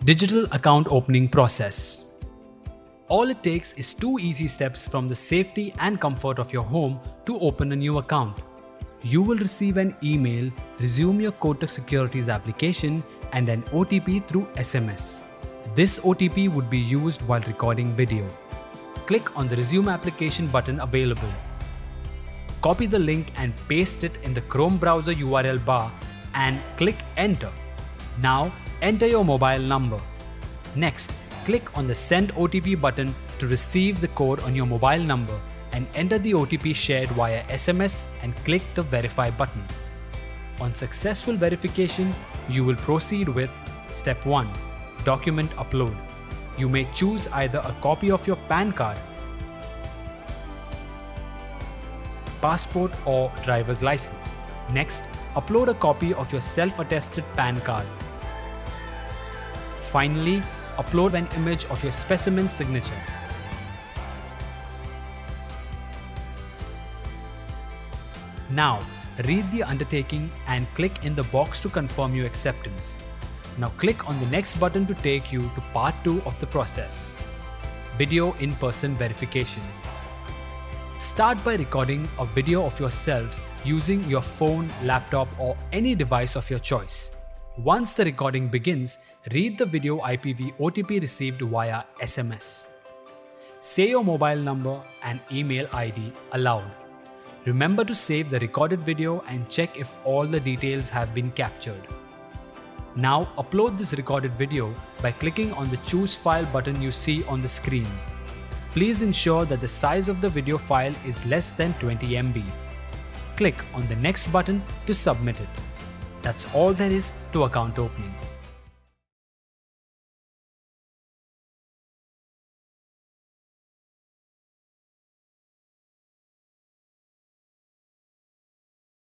Digital account opening process. All it takes is 2 easy steps from the safety and comfort of your home to open a new account. You will receive an email, resume your Kotak Securities application, and an OTP through SMS. This OTP would be used while recording video. Click on the Resume Application button available. Copy the link and paste it in the Chrome browser URL bar and click Enter. Now enter your mobile number. Next, click on the Send OTP button to receive the code on your mobile number and enter the OTP shared via SMS and click the Verify button. On successful verification, you will proceed with Step 1. Document upload. You may choose either a copy of your PAN card, passport or driver's license. Next, upload a copy of your self-attested PAN card. Finally, upload an image of your specimen signature. Now, read the undertaking and click in the box to confirm your acceptance. Now click on the next button to take you to part 2 of the process. Video in-person verification. Start by recording a video of yourself using your phone, laptop or any device of your choice. Once the recording begins, read the video IPv OTP received via SMS. Say your mobile number and email ID aloud. Remember to save the recorded video and check if all the details have been captured. Now upload this recorded video by clicking on the Choose File button you see on the screen. Please ensure that the size of the video file is less than 20 MB. Click on the Next button to submit it. That's all there is to account opening.